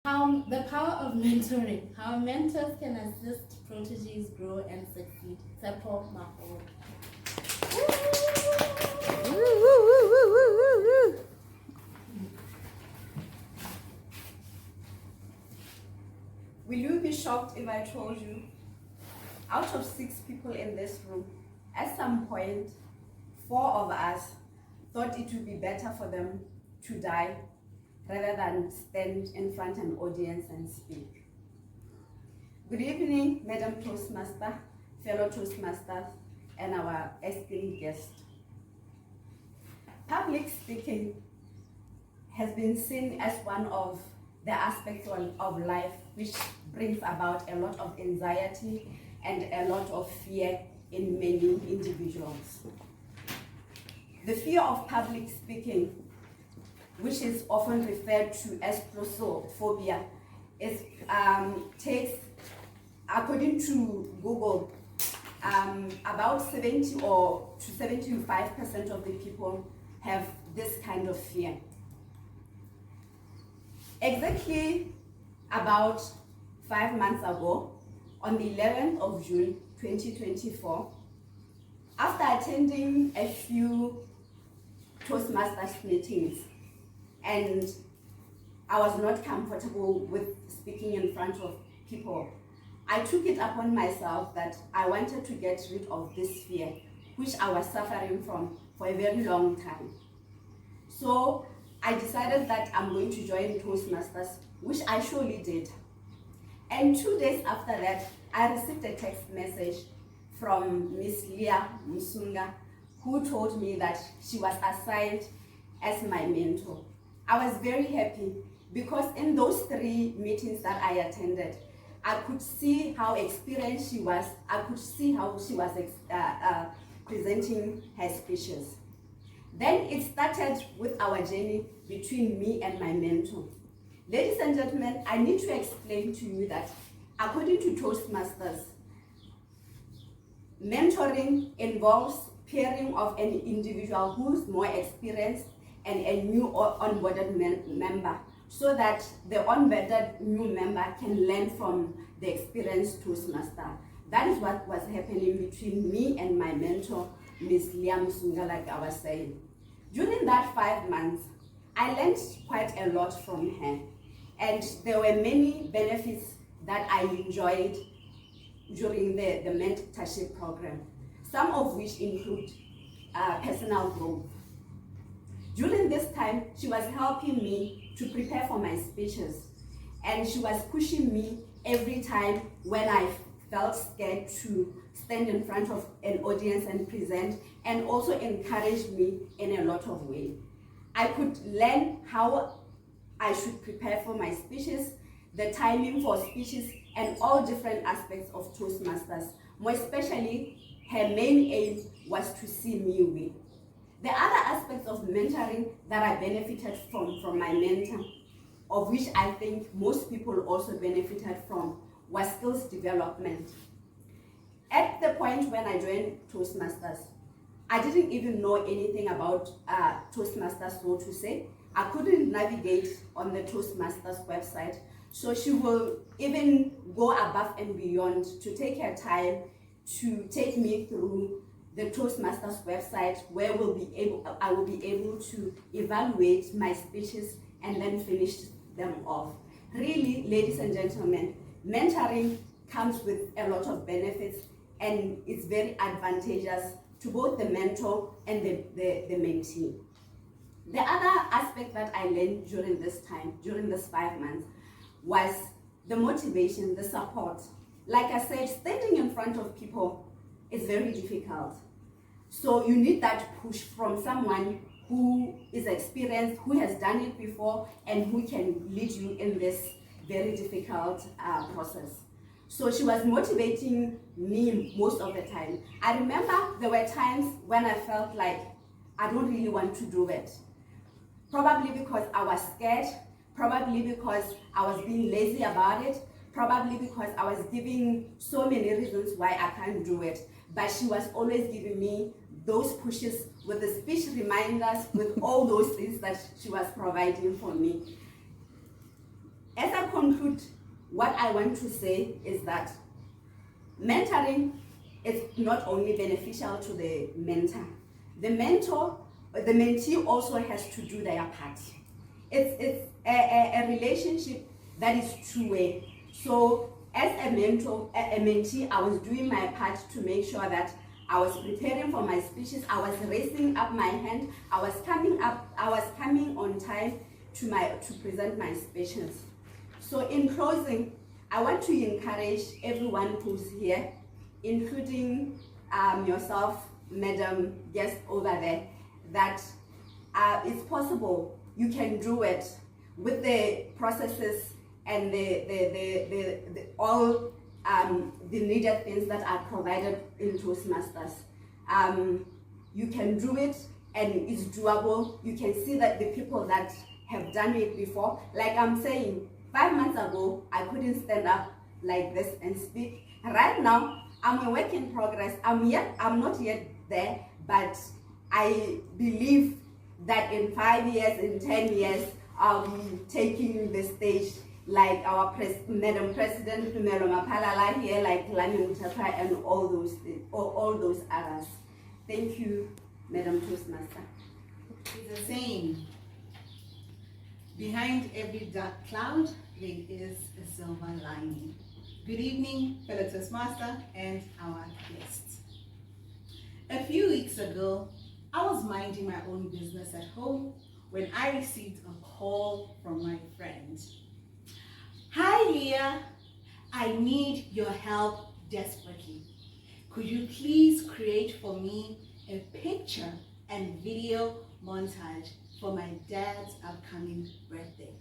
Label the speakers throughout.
Speaker 1: The power of mentoring. How mentors can assist proteges grow and succeed. Tsepo Maholo.
Speaker 2: Will you be shocked if I told you, out of 6 people in this room, at some point, 4 of us thought it would be better for them to die rather than stand in front of an audience and speak. Good evening, Madam Toastmaster, fellow Toastmasters, and our esteemed guest. Public speaking has been seen as one of the aspects of life which brings about a lot of anxiety and a lot of fear in many individuals. The fear of public speaking, which is often referred to as prosophonia, takes, according to Google, about 70 or to 75% of the people have this kind of fear. Exactly about 5 months ago, on the 11th of June 2024, after attending a few Toastmasters meetings, and I was not comfortable with speaking in front of people, I took it upon myself that I wanted to get rid of this fear, which I was suffering from for a very long time. So I decided that I'm going to join Toastmasters, which I surely did. And 2 days after that, I received a text message from Miss Leah Musunga, who told me that she was assigned as my mentor. I was very happy because in those 3 meetings that I attended, I could see how experienced she was. I could see how she was presenting her speeches. Then it started with our journey between me and my mentor. Ladies and gentlemen, I need to explain to you that according to Toastmasters, mentoring involves pairing of an individual who's more experienced and a new onboarded member, so that the onboarded new member can learn from the experienced Toastmaster. That is what was happening between me and my mentor, Ms. Leah Musunga, like I was saying. During that 5 months, I learned quite a lot from her, and there were many benefits that I enjoyed during the mentorship program, some of which include personal growth. During this time, she was helping me to prepare for my speeches, and she was pushing me every time when I felt scared to stand in front of an audience and present, and also encouraged me in a lot of ways. I could learn how I should prepare for my speeches, the timing for speeches, and all different aspects of Toastmasters. More especially, her main aim was to see me win. The other aspects of mentoring that I benefited from my mentor, of which I think most people also benefited from, was skills development. At the point when I joined Toastmasters, I didn't even know anything about Toastmasters, so to say. I couldn't navigate on the Toastmasters website, so she will even go above and beyond to take her time to take me through the Toastmasters website, where I will be able to evaluate my speeches and then finish them off. Really, ladies and gentlemen, mentoring comes with a lot of benefits, and it's very advantageous to both the mentor and the mentee. The other aspect that I learned during this time, during this 5 months, was the motivation, the support. Like I said, standing in front of people is very difficult. So you need that push from someone who is experienced, who has done it before, and who can lead you in this very difficult process. So she was motivating me most of the time. I remember there were times when I felt like I don't really want to do it. Probably because I was scared, probably because I was being lazy about it, probably because I was giving so many reasons why I can't do it. But she was always giving me those pushes with the speech reminders, with all those things that she was providing for me. as I conclude, what I want to say is that mentoring is not only beneficial to the mentor. The mentee also has to do their part. It's a relationship that is two-way. So as a mentee, I was doing my part to make sure that I was preparing for my speeches. I was raising up my hand. I was coming on time to present my speeches. So in closing, I want to encourage everyone who's here, including yourself, Madam Guest over there, that it's possible. You can do it with the processes and all the needed things that are provided in Toastmasters. You can do it, and it's doable. You can see that the people that have done it before, like I'm saying, 5 months ago, I couldn't stand up like this and speak. Right now, I'm a work in progress. I'm not yet there, but I believe that in 5 years, in 10 years, I'll be taking the stage like our Madam President Pumelo Mapalala here, like Lani Mutapa and all those others. Thank you, Madam Toastmaster.
Speaker 3: It's the same. Behind every dark cloud, there is a silver lining. Good evening, fellow Toastmaster and our guests. A few weeks ago, I was minding my own business at home when I received a call from my friend. Hi Leah, I need your help desperately. Could you please create for me a picture and video montage for my dad's upcoming birthday?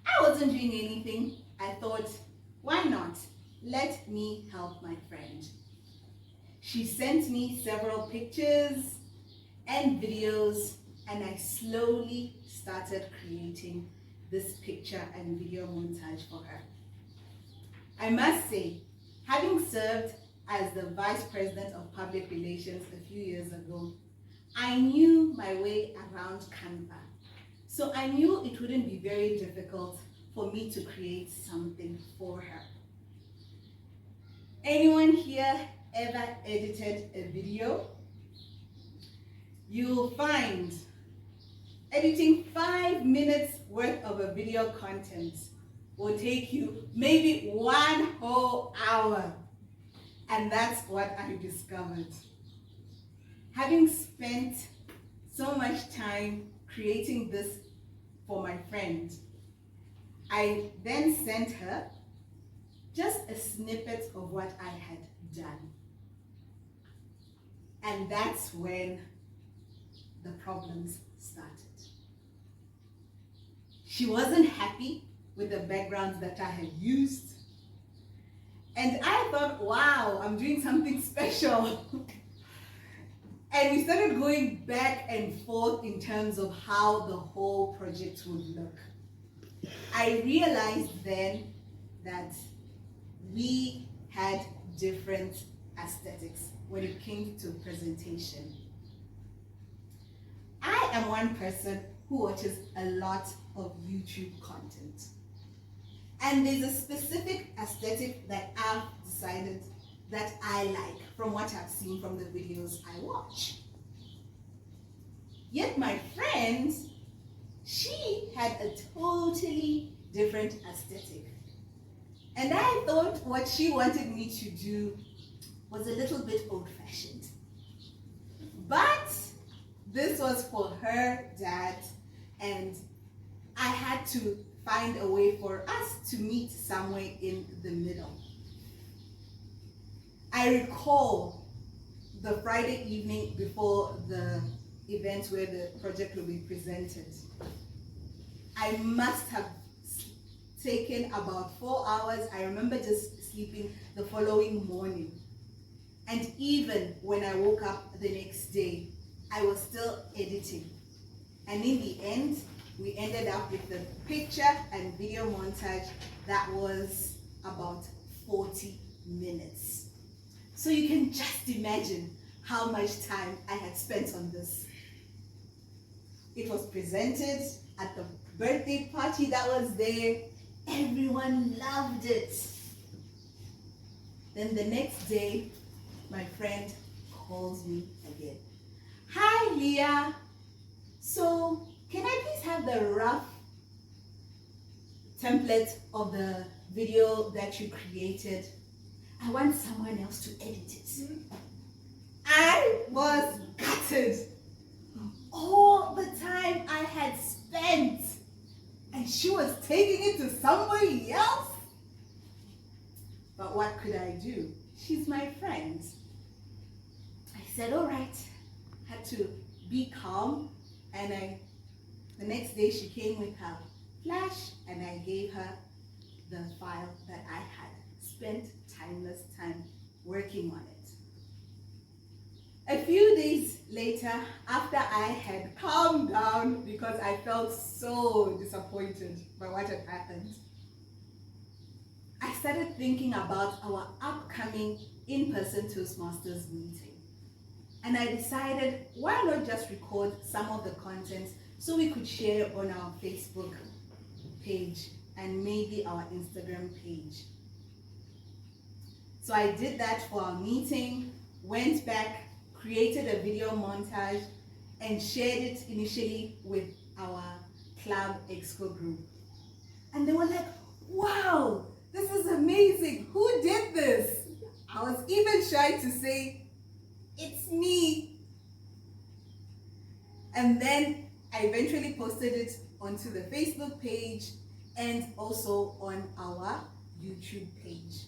Speaker 3: I wasn't doing anything. I thought, why not? Let me help my friend. She sent me several pictures and videos, and I slowly started creating this picture and video montage for her. I must say, having served as the Vice President of Public Relations a few years ago, I knew my way around Canva. So I knew it wouldn't be very difficult for me to create something for her. Anyone here ever edited a video? You'll find editing 5 minutes worth of a video content will take you maybe 1 whole hour. And that's what I discovered. Having spent so much time creating this for my friend, I then sent her just a snippet of what I had done. And that's when the problems started. She wasn't happy with the backgrounds that I had used. And I thought, wow, I'm doing something special. And we started going back and forth in terms of how the whole project would look. I realized then that we had different aesthetics when it came to presentation. I am one person who watches a lot of YouTube content. And there's a specific aesthetic that I've decided that I like from what I've seen from the videos I watch. Yet my friend, she had a totally different aesthetic. And I thought what she wanted me to do was a little bit old-fashioned. But this was for her dad, and I had to find a way for us to meet somewhere in the middle. I recall the Friday evening before the event where the project will be presented. I must have taken about 4 hours. I remember just sleeping the following morning. And even when I woke up the next day, I was still editing. And in the end, we ended up with a picture and video montage that was about 40 minutes. So you can just imagine how much time I had spent on this. It was presented at the birthday party that was there. Everyone loved it. Then the next day, my friend calls me again. Hi, Leah. So, can I please have the rough template of the video that you created? I want someone else to edit it. I was gutted. All the time I had spent, and she was taking it to somebody else. But what could I do? She's my friend. I said, all right. Had to be calm, and the next day she came with her flash, and I gave her the file that I had spent timeless time working on it. A few days later, after I had calmed down because I felt so disappointed by what had happened, I started thinking about our upcoming in-person Toastmasters meeting. And I decided, why not just record some of the content so we could share on our Facebook page and maybe our Instagram page. So I did that for our meeting, went back, created a video montage, and shared it initially with our club exco group. And they were like, wow, this is amazing. Who did this? I was even shy to say, it's me. And then I eventually posted it onto the Facebook page and also on our YouTube page.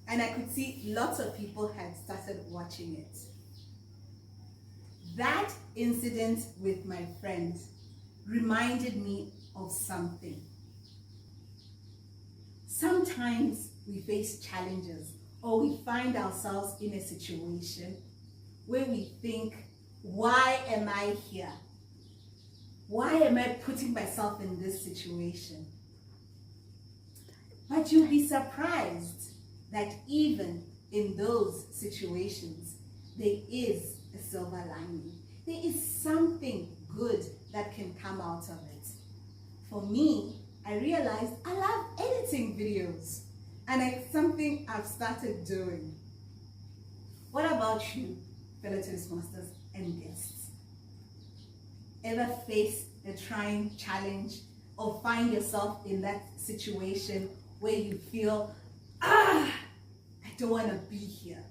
Speaker 3: And I could see lots of people had started watching it. That incident with my friend reminded me of something. Sometimes we face challenges or we find ourselves in a situation where we think, why am I here? Why am I putting myself in this situation? But you'll be surprised that even in those situations, there is a silver lining. There is something good that can come out of it. For me, I realized I love editing videos, and it's something I've started doing. What about you, fellow Toastmasters and guests? Ever face a trying challenge or find yourself in that situation where you feel, I don't want to be here?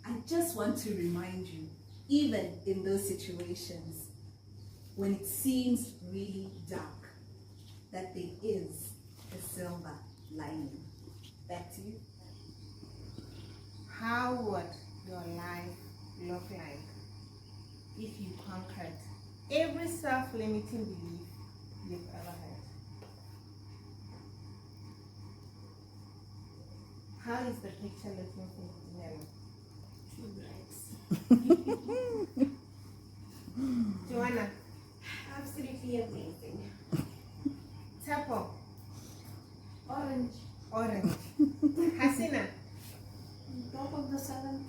Speaker 3: I just want to remind you, even in those situations, when it seems really dark, that there is a silver lining. Back to you.
Speaker 4: How would your life look like if you conquered every self-limiting belief you've ever had? How is the picture looking for you, Joanna?
Speaker 1: Absolutely amazing.
Speaker 4: Tepo?
Speaker 1: Orange.
Speaker 4: Orange. Hasina?
Speaker 1: Top of the seventh.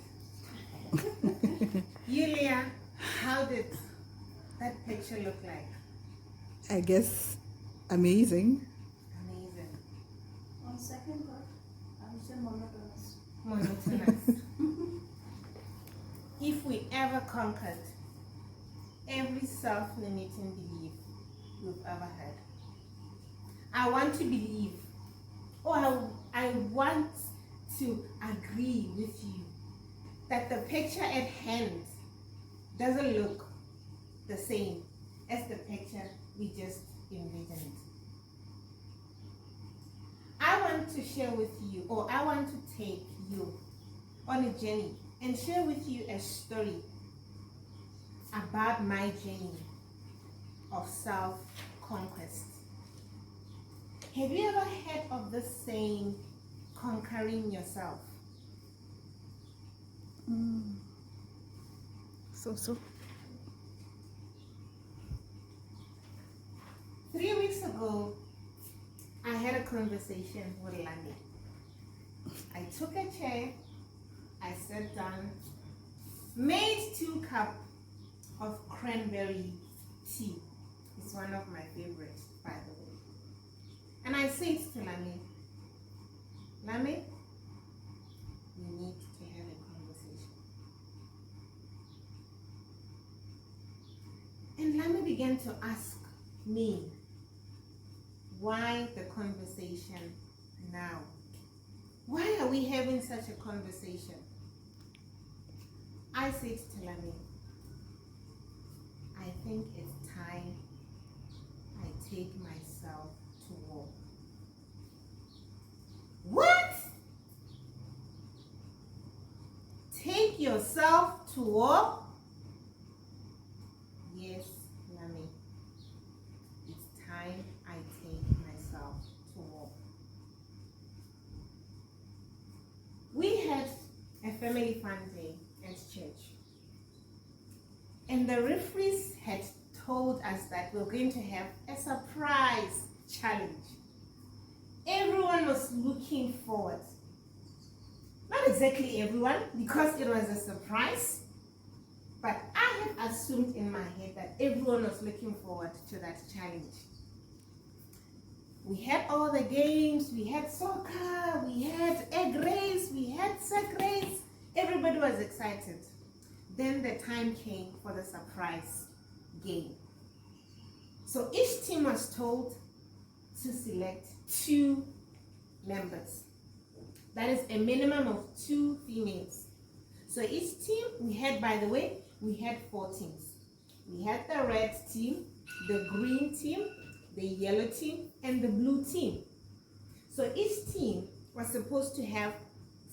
Speaker 4: Yulia, how did that picture look like?
Speaker 3: I guess amazing.
Speaker 4: Amazing.
Speaker 1: On second thought, I would say monotonous.
Speaker 4: Monotonous. If we ever conquered every self-limiting belief we've ever had, I want to believe, or I want to agree with you that the picture at hand doesn't look the same as the picture we just envisioned. I want to share with you, or I want to take you on a journey and share with you a story about my journey of self-conquest. Have you ever heard of the saying, conquering yourself?
Speaker 3: So.
Speaker 4: 3 weeks ago, I had a conversation with Lani. I took a chair, I sat down, made 2 cups of cranberry tea. It's one of my favorites. by the way. And I said to Lame, Lame, we need to have a conversation. And Lame began to ask me, why the conversation now? Why are we having such a conversation? I said to Lame, I think it's time I take myself to war. What? Take yourself to war? Yes, Lame. It's time I take myself to war. We had a family fun day at church. And the referees had told us that we're going to have a surprise challenge. Everyone was looking forward. Not exactly everyone, because it was a surprise. But I had assumed in my head that everyone was looking forward to that challenge. We had all the games, we had soccer, we had egg race, we had sack race. Everybody was excited. Then the time came for the surprise game. So each team was told to select 2 members. That is a minimum of 2 females. So each team, we had, by the way, we had 4 teams. We had the red team, the green team, the yellow team, and the blue team. So each team was supposed to have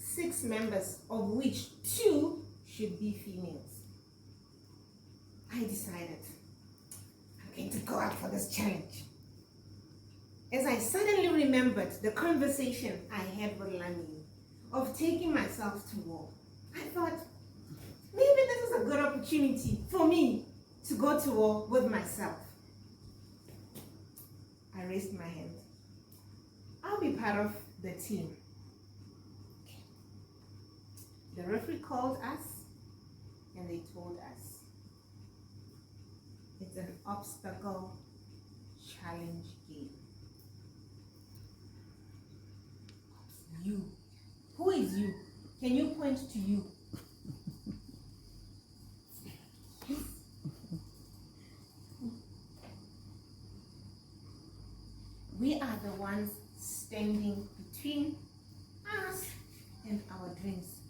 Speaker 4: 6 members, of which 2 should be females. I decided I'm going to go out for this challenge. As I suddenly remembered the conversation I had with Lami of taking myself to war, I thought, maybe this is a good opportunity for me to go to war with myself. I raised my hand. I'll be part of the team. The referee called us and they told us it's an obstacle challenge game. You. Who is you? Can you point to you? We are the ones standing between us and our dreams.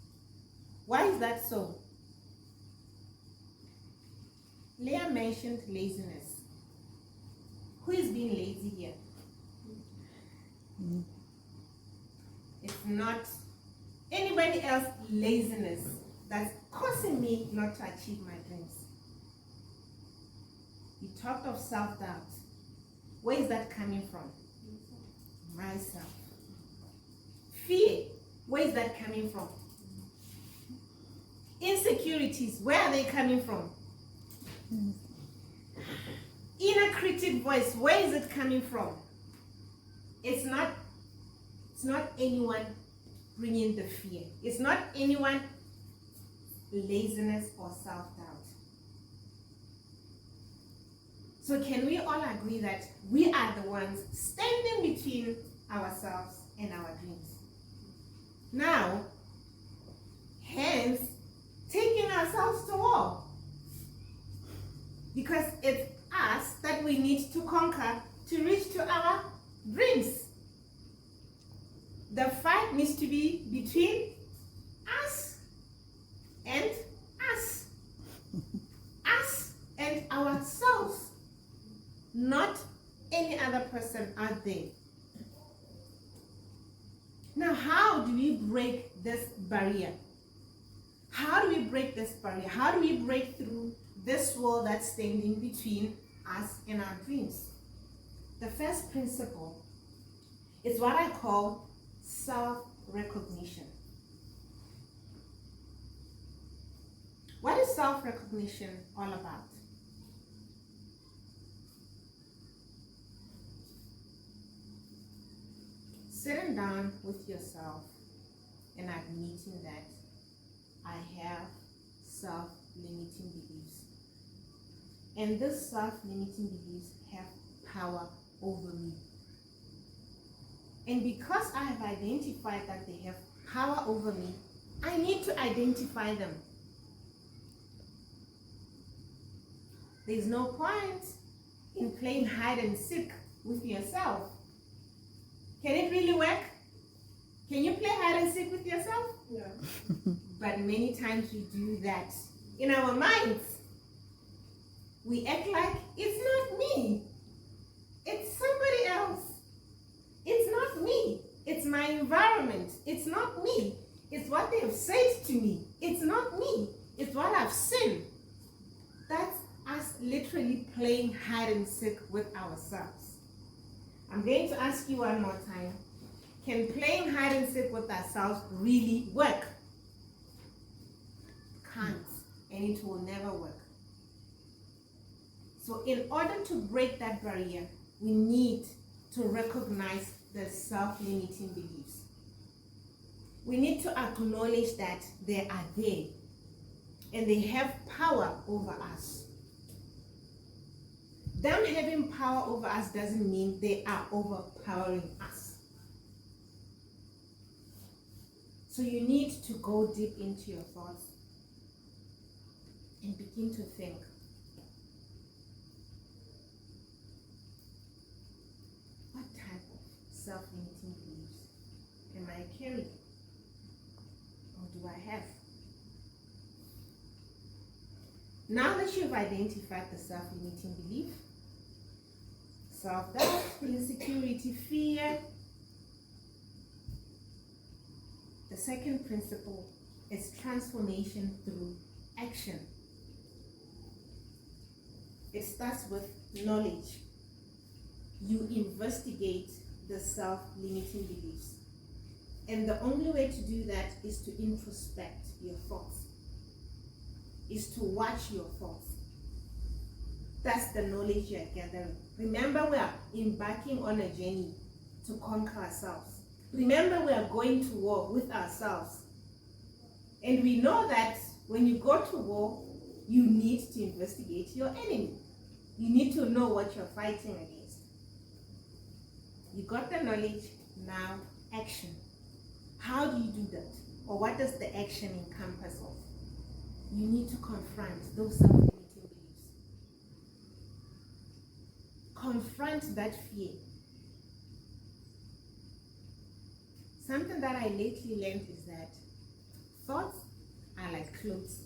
Speaker 4: Why is that so? Leah mentioned laziness. Who is being lazy here? It's not anybody else's laziness that's causing me not to achieve my dreams. You talked of self-doubt. Where is that coming from? Myself. Fear. Where is that coming from? Insecurities. Where are they coming from? Inner critic voice. Where is it coming from? It's not anyone bringing the fear. It's not anyone laziness or self-doubt. So can we all agree that we are the ones standing between ourselves and our dreams? Now, hence, taking ourselves to war. Because it's us that we need to conquer to reach to our dreams. The fight needs to be between us and us. Us and ourselves. Not any other person out there. Now, how do we break this barrier? How do we break this barrier? How do we break through this wall that's standing between us and our dreams? The first principle is what I call self-recognition. What is self-recognition all about? Sitting down with yourself and admitting that I have self-limiting beliefs. And these self-limiting beliefs have power over me. And because I have identified that they have power over me, I need to identify them. There's no point in playing hide and seek with yourself. Can it really work? Can you play hide and seek with yourself?
Speaker 3: Yeah.
Speaker 4: But many times we do that in our minds. We act like it's not me. It's somebody else. It's not me. It's my environment. It's not me. It's what they have said to me. It's not me. It's what I've seen. That's us literally playing hide and seek with ourselves. I'm going to ask you one more time. Can playing hide and seek with ourselves really work? Can't, and it will never work. So in order to break that barrier, we need to recognize the self-limiting beliefs. We need to acknowledge that they are there and they have power over us. Them having power over us doesn't mean they are overpowering us. So you need to go deep into your thoughts and begin to think. What type of self-limiting beliefs am I carrying? Or do I have? Now that you've identified the self-limiting belief, self-doubt, insecurity, fear, the second principle is transformation through action. It starts with knowledge. You investigate the self-limiting beliefs. And the only way to do that is to introspect your thoughts, is to watch your thoughts. That's the knowledge you're gathering. Remember, we are embarking on a journey to conquer ourselves. Remember, we are going to war with ourselves. And we know that when you go to war, you need to investigate your enemy. You need to know what you're fighting against. You got the knowledge, now action. How do you do that? Or what does the action encompass of? You need to confront those self-limiting beliefs. Confront that fear. Something that I lately learned is that thoughts are like clothes.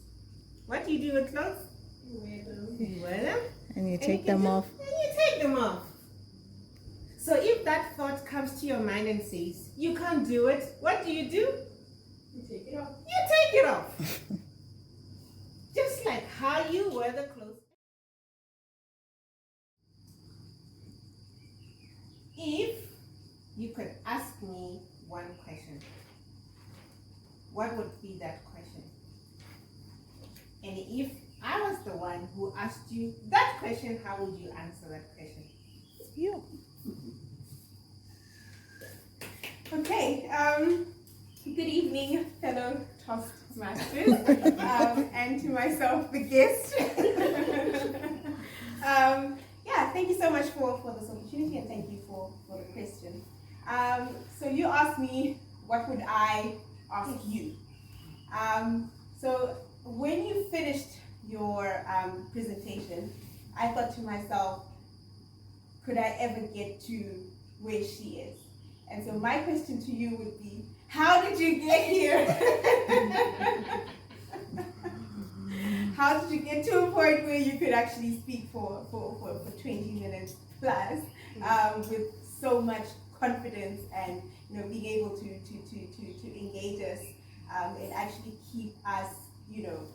Speaker 4: What do you do with clothes? You wear them. You wear them.
Speaker 5: And you take them off.
Speaker 4: And you take them off. So if that thought comes to your mind and says, you can't do it, what do? You take it off. You take it off. Just like how you wear the clothes. If you could ask me one question, what would be that question? And if I was the one who asked you that question, how would you answer that question?
Speaker 5: You.
Speaker 6: Okay, good evening, fellow Toastmasters, and to myself, the guest. Yeah, thank you so much for this opportunity, and thank you for the question. So you asked me, what would I ask you? So when you finished your presentation, I thought to myself, could I ever get to where she is? And so my question to you would be, how did you get here? How did you get to a point where you could actually speak for 20 minutes plus with so much confidence and being able to engage us and actually keep us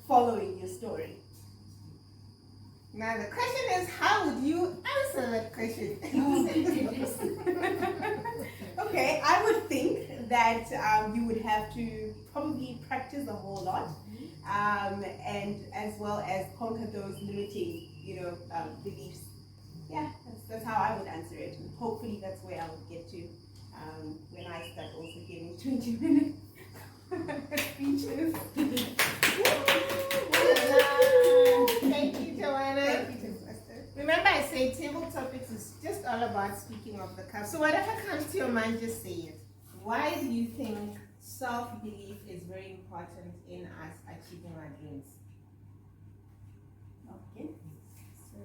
Speaker 6: following your story?
Speaker 4: Now the question is, how would you answer that question?
Speaker 6: Okay, I would think that you would have to probably practice a whole lot, and as well as conquer those limiting, beliefs. Yeah, that's how I would answer it. And hopefully that's where I would get to when I start also giving 20-minute speeches.
Speaker 4: Thank you, Joanna.
Speaker 6: Thank you, Toastmaster.
Speaker 4: Remember, I say table topics is just all about speaking of the cup. So whatever comes to your mind, just say it. Why do you think self-belief is very important in us achieving our dreams?
Speaker 7: Okay. So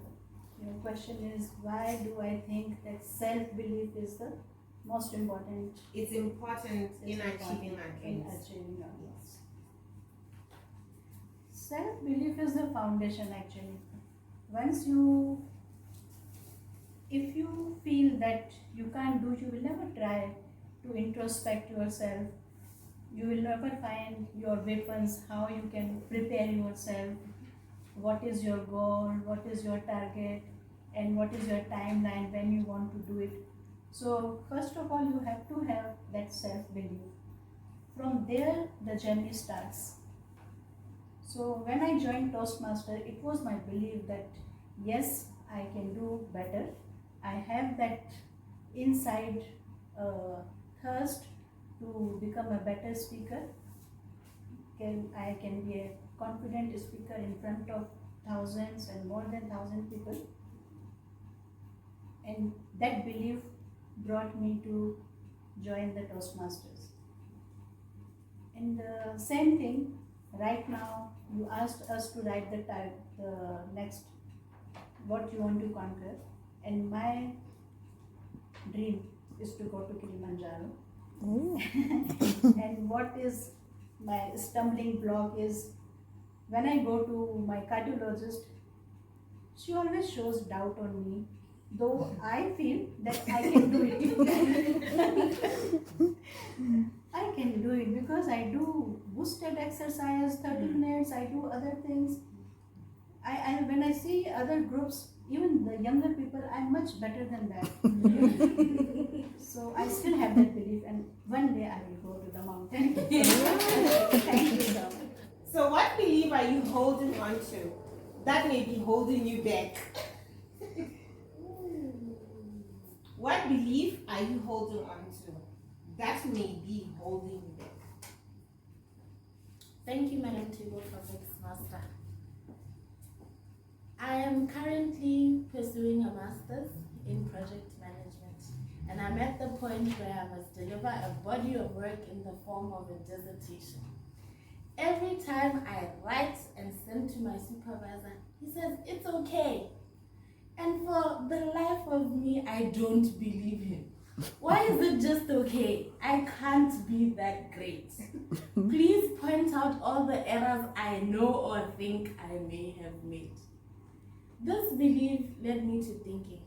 Speaker 7: your question is, why do I think that self-belief is the most important
Speaker 4: It's important in achieving our
Speaker 7: in
Speaker 4: dreams.
Speaker 7: achieving our goals? Self-belief is the foundation actually. If you feel that you can't do, you will never try to introspect yourself. You will never find your weapons, how you can prepare yourself, what is your goal, what is your target, and what is your timeline when you want to do it. So first of all, you have to have that self-belief. From there, the journey starts. So when I joined Toastmasters, it was my belief that yes, I can do better. I have that inside thirst to become a better speaker. I can be a confident speaker in front of thousands and more than 1,000 people. And that belief brought me to join the Toastmasters. And the same thing, right now, you asked us to write the next, what you want to conquer. And my dream is to go to Kilimanjaro. And what is my stumbling block is when I go to my cardiologist, she always shows doubt on me, though I feel that I can do it. I can do it because I do boosted exercise, 30 minutes, I do other things. When I see other groups, even the younger people, I'm much better than that. So I still have that belief, and one day I will go to the mountain. Thank you so much.
Speaker 4: So what belief are you holding on to that may be holding you back? What belief are you holding on to that may be holding you back?
Speaker 1: Thank you, Madam Table Topics Master. I am currently pursuing a master's in project management, and I'm at the point where I must deliver a body of work in the form of a dissertation. Every time I write and send to my supervisor, he says, it's okay. And for the life of me, I don't believe him. Why is it just okay? I can't be that great. Please point out all the errors I know or think I may have made. This belief led me to thinking,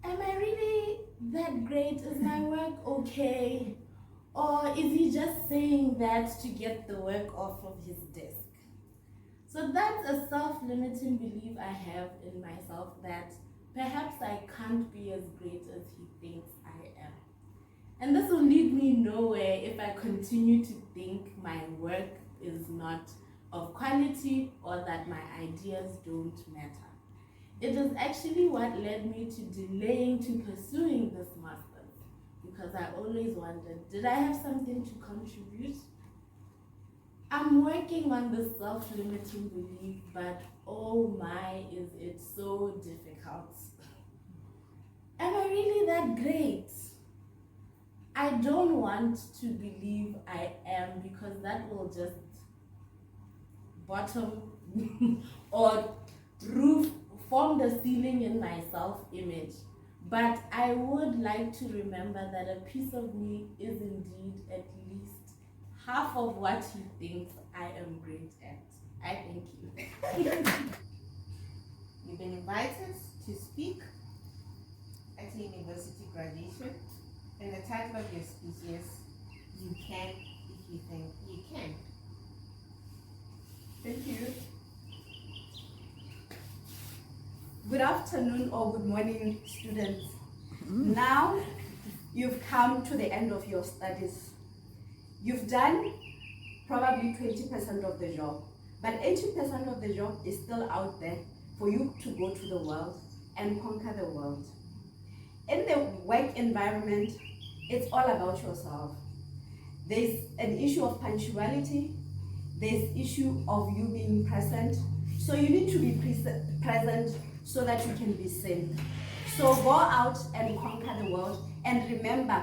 Speaker 1: am I really that great? Is my work okay? Or is he just saying that to get the work off of his desk? So that's a self-limiting belief I have in myself, that perhaps I can't be as great as he thinks I am. And this will lead me nowhere if I continue to think my work is not of quality or that my ideas don't matter. It is actually what led me to delaying to pursuing this master's, because I always wondered, did I have something to contribute? I'm working on this self-limiting belief, but oh my, is it so difficult. Am I really that great? I don't want to believe I am, because that will just bottom or form the ceiling in my self-image. But I would like to remember that a piece of me is indeed at least half of what he thinks I am great at. I thank you.
Speaker 4: You've been invited to speak at a university graduation, and the title of your speech is You Can If You Think You Can.
Speaker 2: Thank you. Good afternoon or good morning, students. Now you've come to the end of your studies. You've done probably 20% of the job, but 80% of the job is still out there for you to go to the world and conquer the world. In the work environment, it's all about yourself. There's an issue of punctuality, there's issue of you being present. So you need to be present so that you can be seen. So go out and conquer the world, and remember,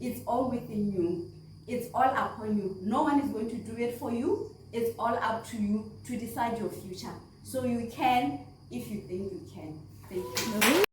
Speaker 2: it's all within you. It's all upon you. No one is going to do it for you. It's all up to you to decide your future. So you can if you think you can. Thank you.